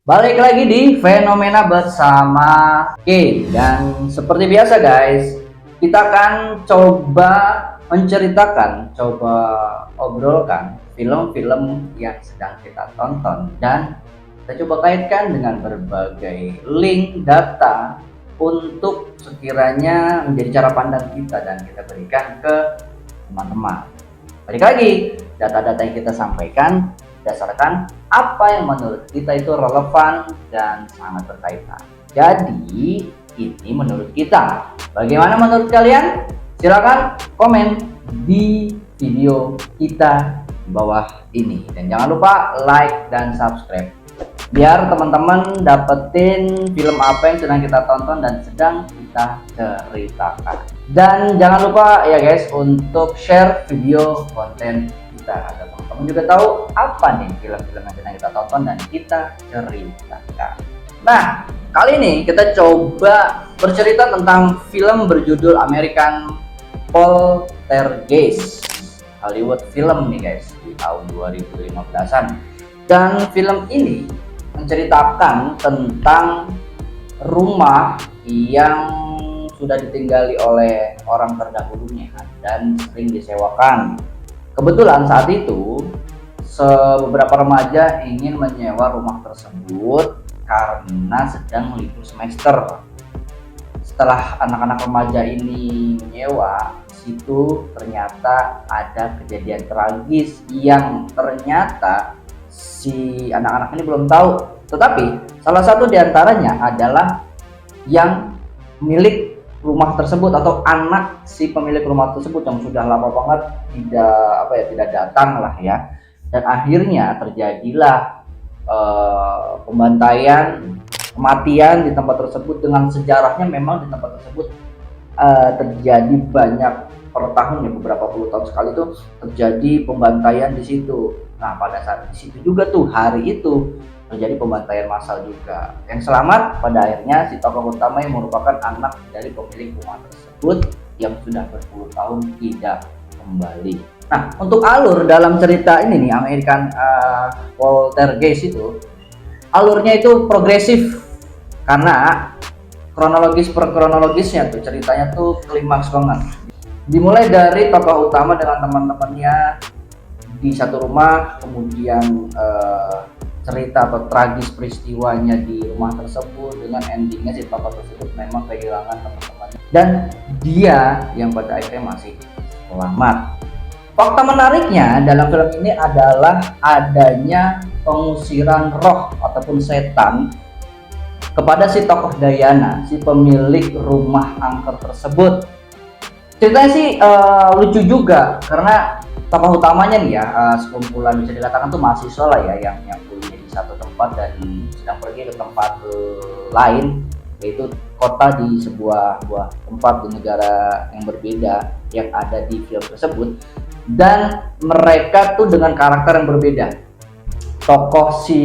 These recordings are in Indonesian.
Balik lagi di Fenomena bersama K. Dan seperti biasa guys, kita akan coba menceritakan, coba obrolkan film-film yang sedang kita tonton. Dan kita coba kaitkan dengan berbagai link data untuk sekiranya menjadi cara pandang kita dan kita berikan ke teman-teman. Balik lagi, data-data yang kita sampaikan berdasarkan apa yang menurut kita itu relevan dan sangat berkaitan. Jadi, ini menurut kita. Bagaimana menurut kalian? Silakan komen di video kita di bawah ini. Dan jangan lupa like dan subscribe. Biar teman-teman dapetin film apa yang sedang kita tonton dan sedang kita ceritakan. Dan jangan lupa ya guys untuk share video konten kita agar teman-teman juga tahu apa nih film-film yang sedang kita tonton dan kita ceritakan. Nah, kali ini kita coba bercerita tentang film berjudul American Poltergeist, Hollywood film nih guys di tahun 2015-an. Dan film ini menceritakan tentang rumah yang sudah ditinggali oleh orang terdahulunya dan sering disewakan. Kebetulan saat itu beberapa remaja ingin menyewa rumah tersebut karena sedang libur semester. Setelah anak-anak remaja ini menyewa, situ ternyata ada kejadian tragis yang ternyata si anak-anak ini belum tahu. Tetapi salah satu diantaranya adalah yang milik rumah tersebut atau anak si pemilik rumah tersebut yang sudah lama banget tidak datang lah ya. Dan akhirnya terjadilah pembantaian, kematian di tempat tersebut. Dengan sejarahnya memang di tempat tersebut terjadi banyak per tahun ya, beberapa puluh tahun sekali tuh terjadi pembantaian di situ. Nah, pada saat di situ juga tuh hari itu terjadi pembantaian massal juga. Yang selamat pada akhirnya si tokoh utama yang merupakan anak dari pemilik rumah tersebut yang sudah berpuluh tahun tidak kembali. Nah, untuk alur dalam cerita ini nih American Poltergeist itu alurnya itu progresif karena kronologisnya tuh ceritanya tuh klimaks banget. Dimulai dari tokoh utama dengan teman-temannya di satu rumah, kemudian cerita atau tragis peristiwanya di rumah tersebut dengan endingnya si tokoh tersebut memang kehilangan teman-temannya dan dia yang pada akhirnya masih selamat. Fakta menariknya dalam film ini adalah adanya pengusiran roh ataupun setan kepada si tokoh Diana, si pemilik rumah angker tersebut. Ceritanya sih lucu juga karena tokoh utamanya nih ya sekumpulan bisa dikatakan tuh mahasiswa lah ya yang kuliah di satu tempat dan sedang pergi ke tempat lain, yaitu kota di sebuah tempat di negara yang berbeda yang ada di film tersebut. Dan mereka tuh dengan karakter yang berbeda. Tokoh si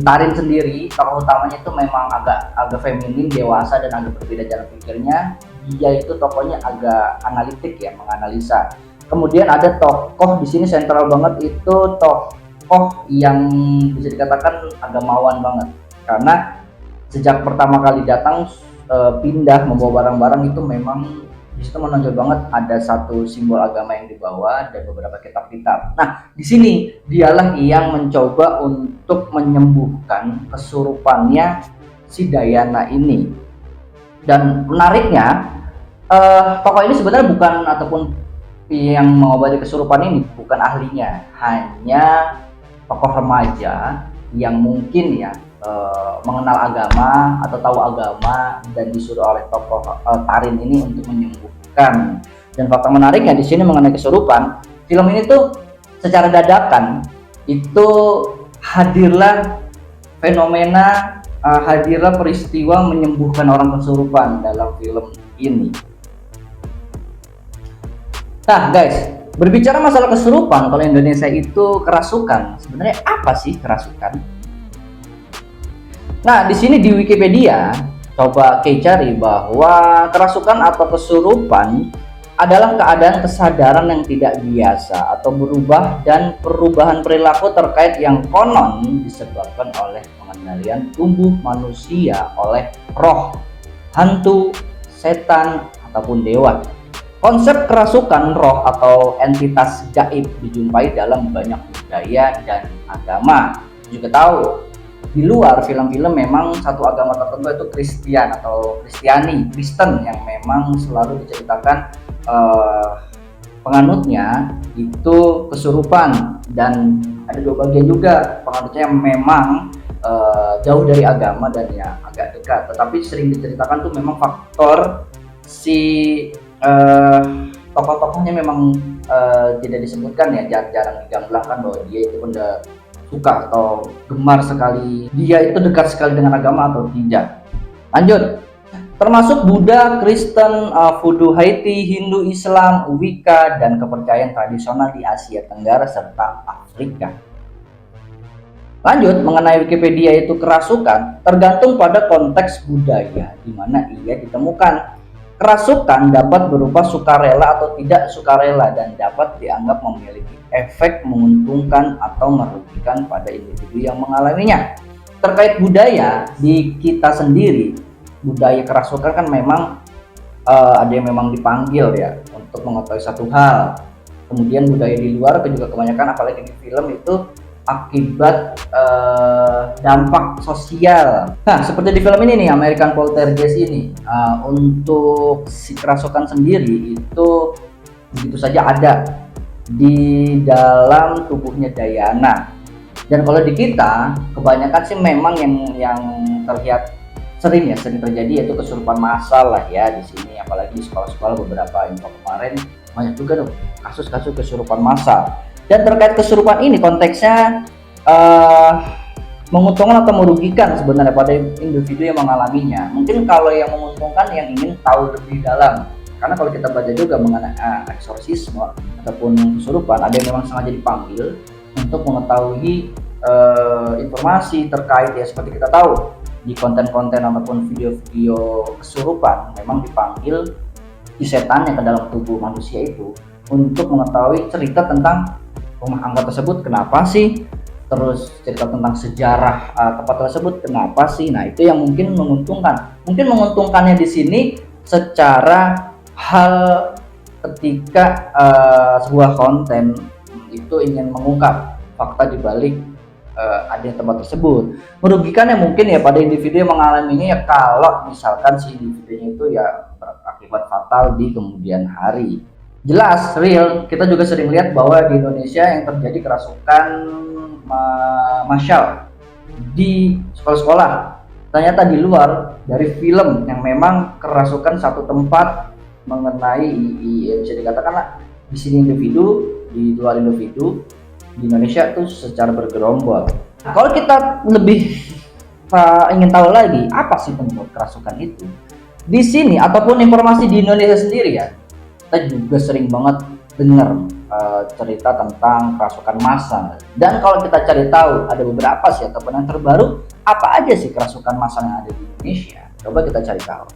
Tarin sendiri, tokoh utamanya itu memang agak feminin, dewasa dan agak berbeda jalan pikirnya. Dia itu tokohnya agak analitik ya, menganalisa. Kemudian ada tokoh di sini sentral banget itu tokoh yang bisa dikatakan agamawan banget. Karena sejak pertama kali datang pindah membawa barang-barang itu memang di situ menonjol banget ada satu simbol agama yang dibawa dan beberapa kitab-kitab. Nah, di sini dialah yang mencoba untuk menyembuhkan kesurupannya si Diana ini. Dan menariknya tokoh ini sebenarnya bukan ataupun yang mengobati kesurupan ini bukan ahlinya, hanya tokoh remaja yang mungkin ya mengenal agama atau tahu agama dan disuruh oleh tokoh Tarin ini untuk menyembuhkan. Dan fakta menariknya di sini mengenai kesurupan, film ini tuh secara dadakan itu hadirlah fenomena hadirlah peristiwa menyembuhkan orang kesurupan dalam film ini. Nah guys, berbicara masalah kesurupan, kalau Indonesia itu kerasukan, sebenarnya apa sih kerasukan? Nah, di sini di Wikipedia coba cari bahwa kerasukan atau kesurupan adalah keadaan kesadaran yang tidak biasa atau berubah dan perubahan perilaku terkait yang konon disebabkan oleh pengendalian tubuh manusia oleh roh, hantu, setan, ataupun dewa. Konsep kerasukan roh atau entitas gaib dijumpai dalam banyak budaya dan agama. Juga tahu di luar film-film memang satu agama tertentu itu Kristen yang memang selalu diceritakan penganutnya itu kesurupan, dan ada dua bagian juga penganutnya yang memang jauh dari agama dan ya agak dekat, tetapi sering diceritakan tuh memang faktor si tokoh-tokohnya memang tidak disebutkan ya, jarang digambarkan bahwa dia itu benda suka atau gemar sekali, dia itu dekat sekali dengan agama atau tidak. Lanjut, termasuk Buddha, Kristen, Voodoo, Haiti, Hindu, Islam, Wicca, dan kepercayaan tradisional di Asia Tenggara serta Afrika. Lanjut, mengenai Wikipedia itu kerasukan tergantung pada konteks budaya di mana ia ditemukan. Kerasukan dapat berupa sukarela atau tidak sukarela dan dapat dianggap memiliki efek menguntungkan atau merugikan pada individu yang mengalaminya. Terkait budaya di kita sendiri, budaya kerasukan kan memang ada yang memang dipanggil ya untuk mengetahui satu hal. Kemudian budaya di luar juga kebanyakan, apalagi di film itu akibat dampak sosial. Nah, seperti di film ini nih, American Poltergeist ini, untuk si kerasukan sendiri itu begitu saja ada di dalam tubuhnya Diana. Dan kalau di kita kebanyakan sih memang yang terlihat sering terjadi yaitu kesurupan massal lah ya di sini, apalagi di sekolah-sekolah beberapa info kemarin banyak juga tuh kasus-kasus kesurupan massal. Dan terkait kesurupan ini konteksnya menguntungkan atau merugikan sebenarnya pada individu yang mengalaminya. Mungkin kalau yang menguntungkan yang ingin tahu lebih dalam, karena kalau kita baca juga mengenai eksorsisme ataupun kesurupan, ada yang memang sengaja dipanggil untuk mengetahui informasi terkait ya, seperti kita tahu di konten-konten ataupun video-video kesurupan memang dipanggil si setan yang ke dalam tubuh manusia itu untuk mengetahui cerita tentang rumah angka tersebut kenapa sih, terus cerita tentang sejarah tempat tersebut kenapa sih. Nah, itu yang mungkin menguntungkan. Mungkin menguntungkannya di sini secara hal ketika sebuah konten itu ingin mengungkap fakta di balik adanya tempat tersebut. Merugikannya mungkin ya pada individu yang mengalaminya ya, kalau misalkan si individunya itu ya berakibat fatal di kemudian hari. Jelas real, kita juga sering lihat bahwa di Indonesia yang terjadi kerasukan masyal di sekolah-sekolah. Ternyata di luar dari film yang memang kerasukan satu tempat mengenai bisa dikatakan di sini individu, di luar individu, di Indonesia tuh secara bergerombol. Kalau kita lebih ingin tahu lagi apa sih penyebab kerasukan itu, di sini ataupun informasi di Indonesia sendiri ya, kita juga sering banget dengar cerita tentang kerasukan massal. Dan kalau kita cari tahu ada beberapa sih ataupun yang terbaru, apa aja sih kerasukan massal yang ada di Indonesia? Coba kita cari tahu.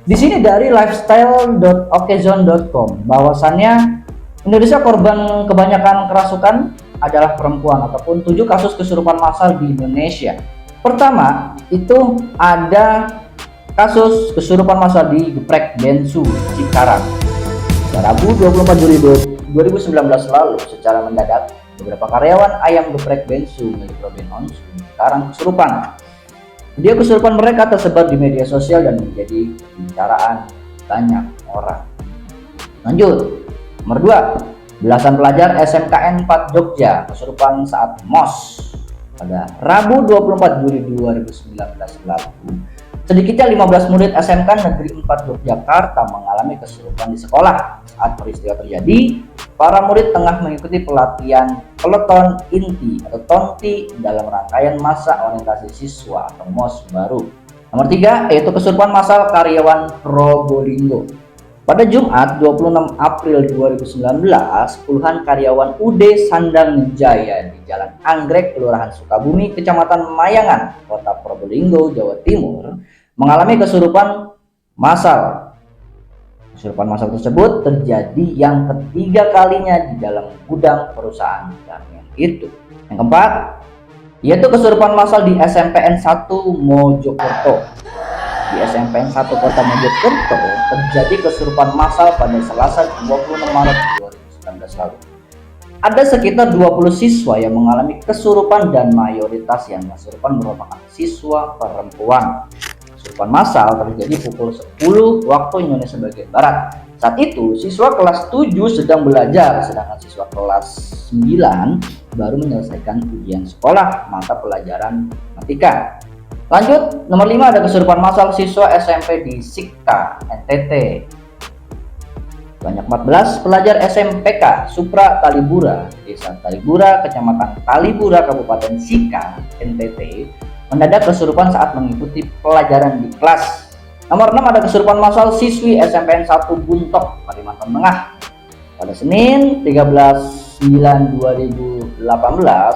Di sini dari lifestyle.okezone.com bahwasannya Indonesia korban kebanyakan kerasukan adalah perempuan ataupun 7 kasus kesurupan massal di Indonesia. Pertama, itu ada kasus kesurupan massal di Geprek Bensu, Cikarang. Rabu 24 Juli 2019 lalu, secara mendadak beberapa karyawan ayam geprek Bensu milik Robin Ons Cikarang kesurupan. Video kesurupan mereka tersebar di media sosial dan menjadi pembicaraan banyak orang. Lanjut, nomor 2, belasan pelajar SMKN 4 Jogja kesurupan saat MOS pada Rabu 24 Juli 2019 lalu. Sedikitnya 15 murid SMK Negeri 4 Yogyakarta mengalami kesurupan di sekolah. Saat peristiwa terjadi, para murid tengah mengikuti pelatihan peleton inti atau tonti dalam rangkaian masa orientasi siswa atau MOS baru. Nomor 3, yaitu kesurupan massal karyawan Probolinggo. Pada Jumat 26 April 2019, puluhan karyawan UD Sandang Jaya di Jalan Anggrek, Kelurahan Sukabumi, Kecamatan Mayangan, Kota Probolinggo, Jawa Timur, mengalami kesurupan massal. Kesurupan massal tersebut terjadi yang ketiga kalinya di dalam gudang perusahaan garmen itu. Yang keempat, yaitu kesurupan massal di SMPN 1 Mojokerto. Di SMPN 1 Kota Mojokerto terjadi kesurupan massal pada Selasa 26 Maret 2019 lalu. Ada sekitar 20 siswa yang mengalami kesurupan dan mayoritas yang kesurupan merupakan siswa perempuan. Kesurupan massal terjadi pukul 10 waktu Indonesia bagian Barat. Saat itu siswa kelas 7 sedang belajar, sedangkan siswa kelas 9 baru menyelesaikan ujian sekolah mata pelajaran matematika. Lanjut, nomor 5 ada kesurupan massal siswa SMP di Sikta, NTT. Banyak 14 pelajar SMPK Supra Talibura, Desa Talibura, Kecamatan Talibura, Kabupaten Sika, NTT, mendadak kesurupan saat mengikuti pelajaran di kelas. Nomor 6 ada kesurupan massal siswi SMPN 1 Buntok, Kalimantan Tengah. Pada Senin 13/9/2018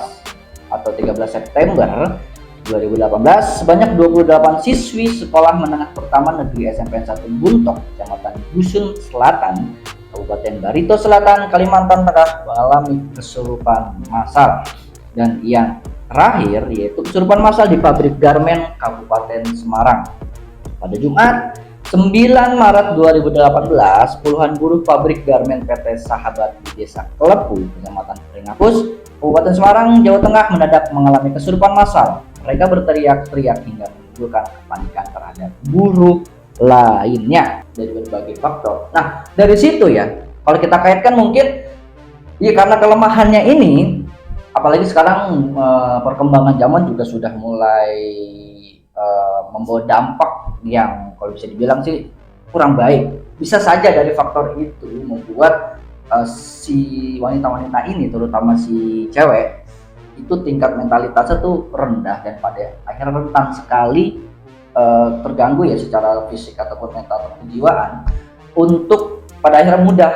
atau 13 September 2018, sebanyak 28 siswi sekolah menengah pertama negeri SMPN 1 Buntok, Kecamatan Dusun Selatan, Kabupaten Barito Selatan, Kalimantan Tengah mengalami kesurupan massal. Dan yang terakhir yaitu kesurupan massal di pabrik garmen Kabupaten Semarang. Pada Jumat 9 Maret 2018, puluhan buruh pabrik garmen PT Sahabat di Desa Kelepu, Kecamatan Pringapus, Kabupaten Semarang, Jawa Tengah mendadak mengalami kesurupan massal. Mereka berteriak-teriak hingga menimbulkan kepanikan terhadap buruh lainnya dari berbagai faktor. Nah, dari situ ya, kalau kita kaitkan mungkin ya karena kelemahannya ini, apalagi sekarang perkembangan zaman juga sudah mulai membawa dampak yang kalau bisa dibilang sih kurang baik. Bisa saja dari faktor itu membuat si wanita-wanita ini, terutama si cewek, itu tingkat mentalitasnya tuh rendah dan pada akhirnya rentan sekali terganggu ya secara fisik ataupun mental atau kejiwaan untuk pada akhirnya mudah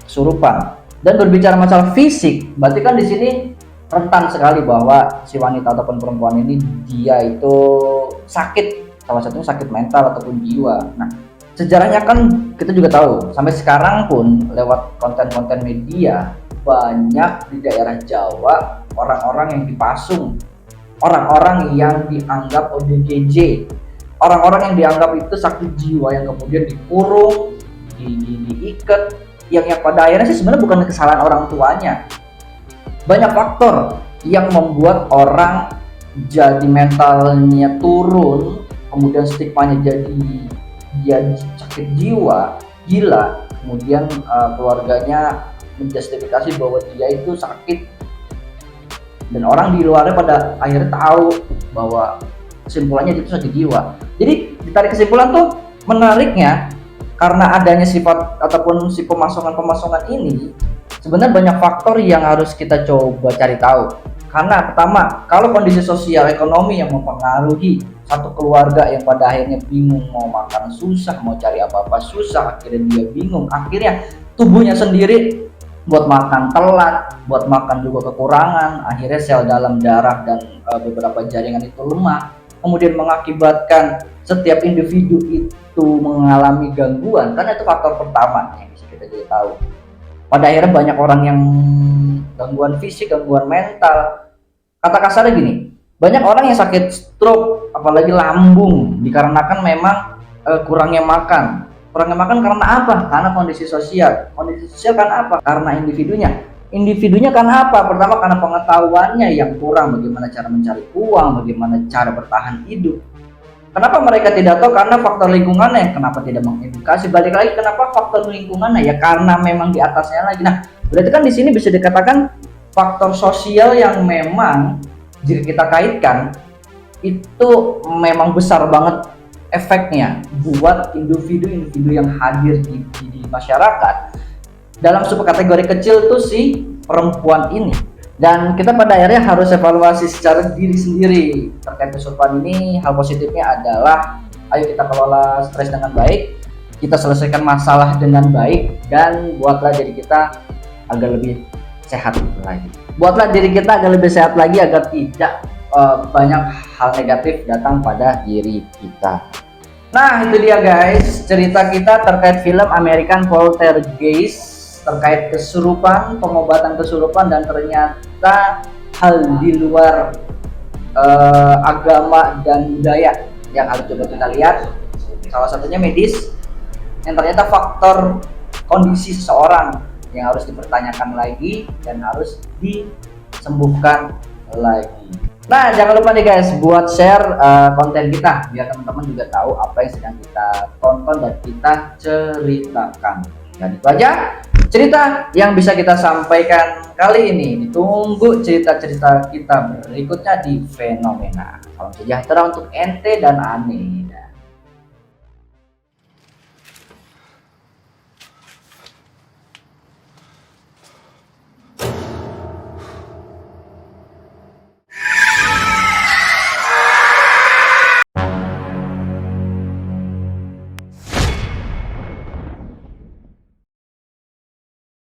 kesurupan. Dan berbicara masalah fisik, berarti kan di sini rentan sekali bahwa si wanita ataupun perempuan ini dia itu sakit, salah satunya sakit mental ataupun jiwa. Nah, sejarahnya kan kita juga tahu sampai sekarang pun lewat konten-konten media banyak di daerah Jawa orang-orang yang dipasung, orang-orang yang dianggap ODGJ, orang-orang yang dianggap itu sakit jiwa yang kemudian dikurung, diikat, yang pada akhirnya sih sebenarnya bukan kesalahan orang tuanya. Banyak faktor yang membuat orang jadi mentalnya turun, kemudian stigmanya jadi dia sakit jiwa, gila, kemudian keluarganya menjustifikasi bahwa dia itu sakit, dan orang di luarnya pada akhirnya tahu bahwa kesimpulannya itu sakit jiwa. Jadi ditarik kesimpulan tuh menariknya karena adanya sifat ataupun si pemasungan ini sebenarnya banyak faktor yang harus kita coba cari tahu. Karena pertama, kalau kondisi sosial ekonomi yang mempengaruhi satu keluarga yang pada akhirnya bingung, mau makan susah, mau cari apa-apa susah, akhirnya dia bingung, akhirnya tubuhnya sendiri buat makan telat, buat makan juga kekurangan, akhirnya sel dalam darah dan beberapa jaringan itu lemah, kemudian mengakibatkan setiap individu itu mengalami gangguan. Karena itu faktor pertama yang bisa kita juga tahu. Pada akhirnya banyak orang yang gangguan fisik, gangguan mental. Kata kasarnya gini, banyak orang yang sakit stroke, apalagi lambung, dikarenakan memang kurangnya makan. Kurangnya makan karena apa? Karena kondisi sosial. Kondisi sosial karena apa? Karena individunya. Individunya karena apa? Pertama karena pengetahuannya yang kurang, bagaimana cara mencari uang, bagaimana cara bertahan hidup. Kenapa mereka tidak tahu? Karena faktor lingkungannya. Kenapa tidak mengedukasi? Balik lagi, kenapa faktor lingkungannya? Ya karena memang di atasnya lagi. Nah, berarti kan di sini bisa dikatakan faktor sosial yang memang jika kita kaitkan itu memang besar banget efeknya buat individu-individu yang hadir di masyarakat dalam subkategori kecil tuh si perempuan ini. Dan kita pada akhirnya harus evaluasi secara diri sendiri terkait kesurupan ini. Hal positifnya adalah ayo kita kelola stres dengan baik, kita selesaikan masalah dengan baik, dan buatlah diri kita agar lebih sehat lagi. Buatlah diri kita agar lebih sehat lagi agar tidak banyak hal negatif datang pada diri kita. Nah, itu dia guys, cerita kita terkait film American Poltergeist, terkait kesurupan, pengobatan kesurupan, dan ternyata hal di luar agama dan budaya yang harus coba kita lihat. Salah satunya medis, yang ternyata faktor kondisi seseorang yang harus dipertanyakan lagi dan harus disembuhkan lagi. Nah, jangan lupa nih guys buat share konten kita biar teman-teman juga tahu apa yang sedang kita tonton dan kita ceritakan. Dan itu aja cerita yang bisa kita sampaikan kali ini. Ditunggu cerita-cerita kita berikutnya di Fenomena. Salam sejahtera untuk ente dan Ani.